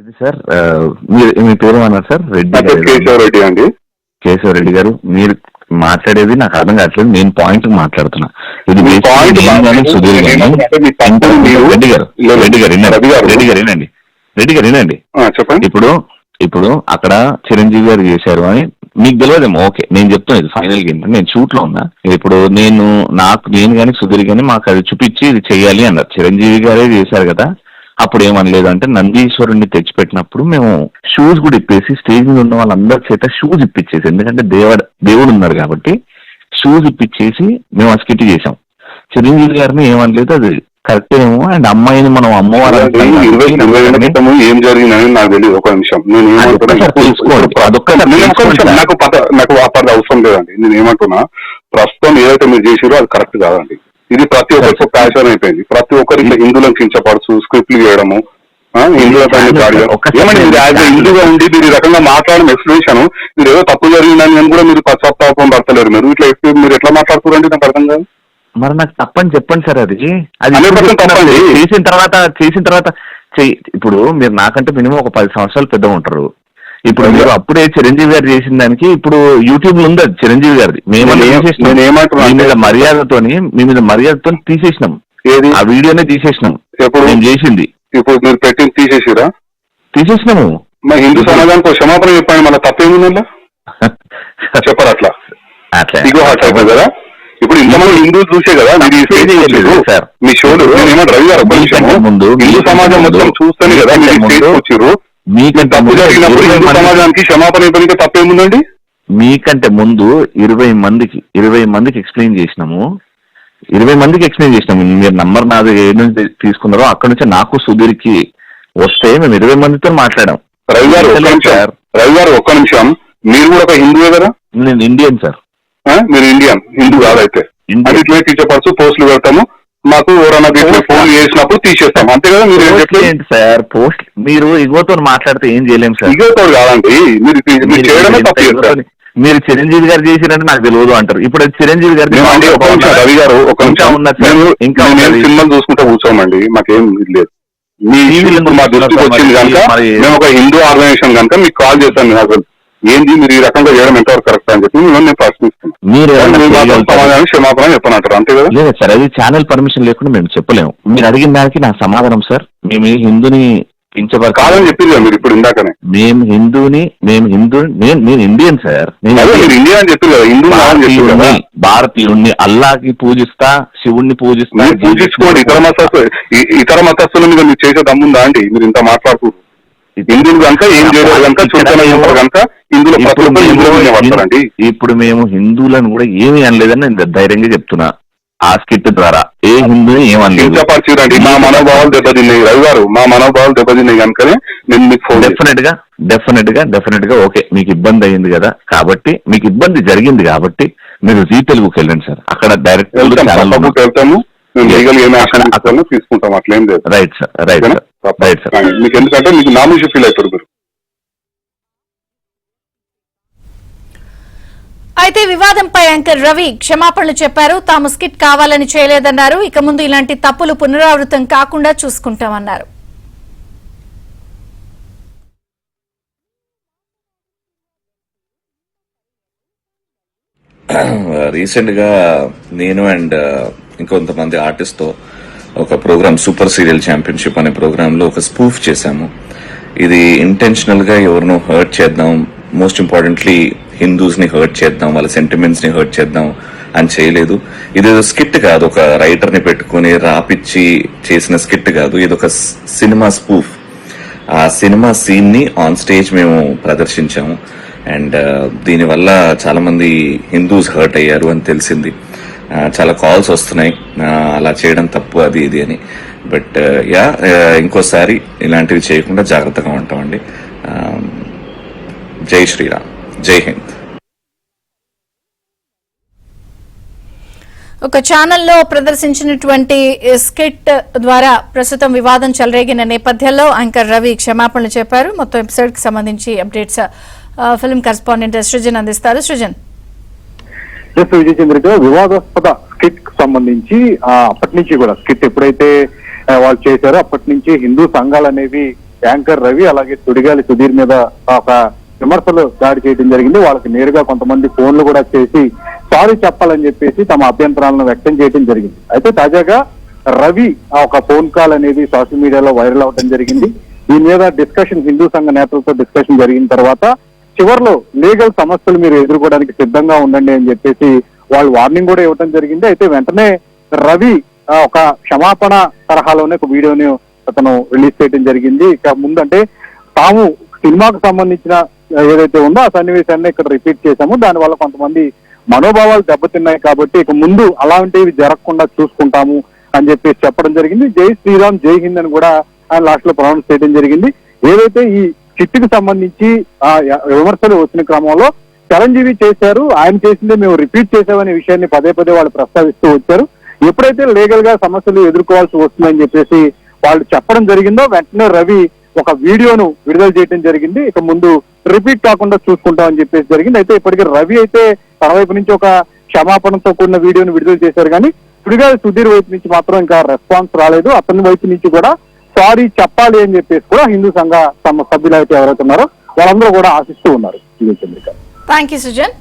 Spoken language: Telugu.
ఇది సార్ మీ పేరు ఏమన్నారు సార్? కేశవరెడ్డి అండి. కేశవరెడ్డి గారు, మీరు మాట్లాడేది నాకు అర్థం కావట్లేదు. నేను పాయింట్ మాట్లాడుతున్నా. ఇది సుధీర్ రెడ్డి గారు వినండి. చెప్పండి. ఇప్పుడు అక్కడ చిరంజీవి గారు చేశారు అని మీకు తెలియదేమో. ఓకే, నేను చెప్తాను. ఇది ఫైనల్ గేమ్. నేను షూట్ లో ఉన్నా. ఇప్పుడు నేను కానీ సుధీర్ కానీ మాకు అది చూపించి ఇది చెయ్యాలి అన్నారు. చిరంజీవి గారే చేశారు కదా. అప్పుడు ఏమనలేదు అంటే నందీశ్వరుణ్ణి తెచ్చిపెట్టినప్పుడు మేము షూస్ కూడా ఇప్పేసి స్టేజ్ మీద ఉన్న వాళ్ళందరి చేత షూస్ ఇప్పించేసి, ఎందుకంటే దేవుడు ఉన్నారు కాబట్టి షూస్ ఇప్పించేసి మేము ఆ స్కిట్ చేసాం. చిరంజీవి గారిని ఏమనలేదు, అది కరెక్ట్ ఏమో. అండ్ అమ్మాయిని మనం అమ్మవారు ఏం జరిగిందని నాకు తెలియదు. ఒక నిమిషం నాకు అవసరం లేదండి. నేను ఏమంటున్నా, ప్రస్తుతం ఏదైతే మీరు చేసిరో అది కరెక్ట్ కాదండి. ఇది ప్రతి ఒక్కరికి ప్యాషన్ అయిపోయింది. ప్రతి ఒక్కరికి హిందువులను కించపరచు, స్క్రిప్ట్లు చేయడము, హిందువుల హిందువుగా ఉండి మీరు ఈ రకంగా మాట్లాడడం ఎక్స్ప్లెనేషన్, మీరు ఏదో తప్పు జరిగిందని కూడా మీరు పశ్చాత్తాపం పడతలేరు. మీరు ఇట్లా మీరు ఎట్లా మాట్లాడుతున్నారండి? నాకు అర్థం కాదు. మరి నాకు తప్పని చెప్పండి సార్. అది చేసిన తర్వాత ఇప్పుడు మీరు నాకంటే మినిమం ఒక 10 సంవత్సరాలు పెద్దగా ఉంటారు. ఇప్పుడు మీరు అప్పుడే చిరంజీవి గారు చేసిన దానికి ఇప్పుడు యూట్యూబ్ లో ఉంది చిరంజీవి గారిది. మీ మీద మర్యాదతో తీసేసినాం. ఆ వీడియోనే తీసేసినాం. ఎప్పుడు నేను చేసింది. ఇప్పుడు మీరు పెట్టింది తీసేసినాము. మా హిందూ సమాజానికి క్షమాపణ చెప్పండి. మన తప్పేముందా చెప్పరు అట్లా ఇగో హాట్ అయిపోయి కదా. ఇప్పుడు ఇంతమంది హిందువులు చూసే కదా సార్ మీ షోలు. రవి గారు ముందు హిందూ సమాజం మొత్తం చూస్తేనే కదా మీరు వచ్చారు. మీకంటే తప్పు జరిగినప్పుడు హిందూ సమాజానికి క్షమాపణ ఇవ్వడానికి తప్పేముందండి? మీకంటే ముందు 20 మందికి ఎక్స్ప్లెయిన్ చేసినాము. 20 మందికి ఎక్స్ప్లెయిన్ చేసినాము. మీరు నంబర్ నాది ఏ నుంచి తీసుకున్నారో అక్కడ నుంచి నాకు సుధీర్కి వస్తే మేము 20 మందితో మాట్లాడాం. రవి గారు ఒక్క నిమిషం, మీరు కూడా ఒక హిందువే కదా? నేను ఇండియన్ సార్. మీరు హిందూ కాదైతే ఇట్లే టీచర్స్ పోస్టులు పెడతాము, మాకు ఎవరన్నా ఫోన్ చేసినప్పుడు తీసేస్తాం, అంతే కదా? మీరు ఏం చెప్పలేదు సార్. పోస్ట్ మీరు ఇగోతో మాట్లాడితే ఏం చేయలేము సార్. ఇగోతో కాదండి, మీరు చేయడమే తప్పు చేస్తారు. మీరు చిరంజీవి గారు చేసిరంటే నాకు తెలియదు అంటారు. ఇప్పుడు చిరంజీవి గారు రవి గారు ఒక ఇంకా సినిమాలు చూసుకుంటే కూర్చోమండి, మాకేం లేదు. మా దృష్టికి వచ్చింది కనుక మేము ఒక హిందూ ఆర్గనైజేషన్ కనుక మీకు కాల్ చేస్తాను. అసలు ఏంది మీరు ఈ రకంగా చేయడం ఎంతవరకు కరెక్ట్ అని చెప్పి నేను ప్రశ్నిస్తున్నాను. మీరు సమాధానం క్షమాపణ చెప్పనంటారు, అంతే కదా? లేదు సార్, అది ఛానల్ పర్మిషన్ లేకుండా మేము చెప్పలేము. మీరు అడిగిన దానికి నా సమాధానం సార్, మేము హిందూని కాదని చెప్పింది మీరు ఇప్పుడు ఇందాకనే. నేను ఇండియన్ సార్. మీరు ఇండియా అని చెప్పారు కదా, హిందూ భారతీయుణ్ణి అల్లాకి పూజిస్తా, శివుణ్ణి పూజిస్తా. పూజించుకోండి. ఇతర మతస్థుల మీద మీరు చేసే దమ్ముందా అండి? మీరు ఇంత మాట్లాడుతున్నారు. హిందువులు కనుక ఏం చేయలేదు కనుక చూడలేదు కనుక హిందువులు. ఇప్పుడు మేము హిందువులను కూడా ఏమి అనలేదని నేను ధైర్యంగా చెప్తున్నా. ఆ స్కిట్ ద్వారా ఏ హిందూ ఏమనలేదు. మా మనోభావాలు దెబ్బతిన్నాయి రవి గారు, మా మనోభావాలు దెబ్బతిన్నాయి కనుకనే నేను మీకు ఫోన్. డెఫినెట్ గా ఓకే, మీకు ఇబ్బంది అయ్యింది కదా, కాబట్టి మీకు ఇబ్బంది జరిగింది కాబట్టి మీరు జీ తెలుగుకి వెళ్ళండి సార్. అక్కడ డైరెక్ట్ వెళ్తాము, లీగల్ ఏమి యాక్షన్ తీసుకుంటాం, అట్లేం లేదు. Right sir. మీకు ఎందుకంటే మీకు నామినేషన్ ఫీల్ అవుతారు మీరు. అయితే వివాదంపై యాంకర్ రవి క్షమాపణలు చెప్పారు. తాము స్కిట్ కావాలని చేయలేదన్నారు. ఇక ముందు ఇలాంటి తప్పులు పునరావృతం కాకుండా చూసుకుంటామన్నారు. రీసెంట్ గా నేను అండ్ ఇంకొంతమంది ఆర్టిస్ట్ తో ఒక ప్రోగ్రామ్ సూపర్ సీరియల్ ఛాంపియన్షిప్ అనే ప్రోగ్రామ్ లో ఒక స్పూఫ్ చేశాము. ఇది ఇంటెన్షనల్ గా ఎవరినో హర్ట్ చేద్దాం, మోస్ట్ ఇంపార్టెంట్లీ హిందూస్ ని హర్ట్ చేద్దాం, వాళ్ళ సెంటిమెంట్స్ ని హర్ట్ చేద్దాం అని చేయలేదు. ఇదేదో స్కిట్ కాదు, ఒక రైటర్ ని పెట్టుకుని రాపిచ్చి చేసిన స్కిట్ కాదు. ఇది ఒక సినిమా స్పూఫ్. ఆ సినిమా సీన్ ని ఆన్ స్టేజ్ మేము ప్రదర్శించాము. అండ్ దీనివల్ల చాలా మంది హిందూస్ హర్ట్ అయ్యారు అని తెలిసింది. చాలా కాల్స్ వస్తున్నాయి అలా చేయడం తప్పు అది ఇది అని. బట్ ఇంకోసారి ఇలాంటివి చేయకుండా జాగ్రత్తగా ఉంటామండి. జై శ్రీరామ్, జై హింద్. ఒక ఛానల్లో ప్రదర్శించినటువంటి స్కిట్ ద్వారా ప్రస్తుతం వివాదం చెలరేగిన నేపథ్యంలో యాంకర్ రవి క్షమాపణలు చెప్పారు. మొత్తం ఎపిసోడ్ కి సంబంధించి అప్డేట్స్ ఫిల్మ్ కరెస్పాండెంట్ సృజన్ అందిస్తారు. సృజన్. విజయ్ చంద్ర, వివాదాస్పద స్కిట్ కు సంబంధించి అప్పటి నుంచి కూడా స్కిట్ ఎప్పుడైతే వాళ్ళు చేశారో అప్పటి నుంచి హిందూ సంఘాలు అనేవి యాంకర్ రవి అలాగే సుడిగాలి సుధీర్ మీద ఒక విమర్శలు దాడి చేయడం జరిగింది. వాళ్ళకి నేరుగా కొంతమంది ఫోన్లు కూడా చేసి సారీ చెప్పాలని చెప్పేసి తమ అభ్యంతరాలను వ్యక్తం చేయడం జరిగింది. అయితే తాజాగా రవి ఆ ఒక ఫోన్ కాల్ అనేది సోషల్ మీడియాలో వైరల్ అవడం జరిగింది. దీని మీద డిస్కషన్ హిందూ సంఘ నేతలతో డిస్కషన్ జరిగిన తర్వాత చివరిలో లీగల్ సమస్యలు మీరు ఎదుర్కోవడానికి సిద్ధంగా ఉండండి అని చెప్పేసి వాళ్ళు వార్నింగ్ కూడా ఇవ్వడం జరిగింది. అయితే వెంటనే రవి ఒక క్షమాపణ తరహాలోనే ఒక వీడియోని అతను రిలీజ్ చేయడం జరిగింది. ఇక ముందంటే తాము సినిమాకు సంబంధించిన ఏదైతే ఉందో ఆ సన్నివేశాన్ని ఇక్కడ రిపీట్ చేశాము, దానివల్ల కొంతమంది మనోభావాలు దెబ్బతిన్నాయి కాబట్టి ఇక ముందు అలాంటివి జరగకుండా చూసుకుంటాము అని చెప్పేసి చెప్పడం జరిగింది. జై శ్రీరామ్ జై హింద్ అని కూడా ఆయన లాస్ట్ లో ప్రొనౌన్స్ చేయడం జరిగింది. ఏదైతే ఈ చిట్టుకు సంబంధించి ఆ విమర్శలు వచ్చిన క్రమంలో చిరంజీవి చేశారు, ఆయన చేసిందే మేము రిపీట్ చేశామనే విషయాన్ని పదే పదే వాళ్ళు ప్రస్తావిస్తూ వచ్చారు. ఎప్పుడైతే లీగల్ గా సమస్యలు ఎదుర్కోవాల్సి వస్తుందని చెప్పేసి వాళ్ళు చెప్పడం జరిగిందో వెంటనే రవి ఒక వీడియోను విడుదల చేయడం జరిగింది. ఇక ముందు రిపీట్ కాకుండా చూసుకుంటామని చెప్పేసి జరిగింది. అయితే ఇప్పటికీ రవి అయితే తన వైపు నుంచి ఒక క్షమాపణతో కూడిన వీడియోను విడుదల చేశారు, కానీ సుడిగాలి సుధీర్ వైపు నుంచి మాత్రం ఇంకా రెస్పాన్స్ రాలేదు. అతని వైపు నుంచి కూడా సారీ చెప్పాలి అని చెప్పేసి కూడా హిందూ సంఘ తమ సభ్యులు అయితే ఎవరైతే ఉన్నారో వాళ్ళందరూ కూడా ఆశిస్తూ ఉన్నారు. Thank you Sujan.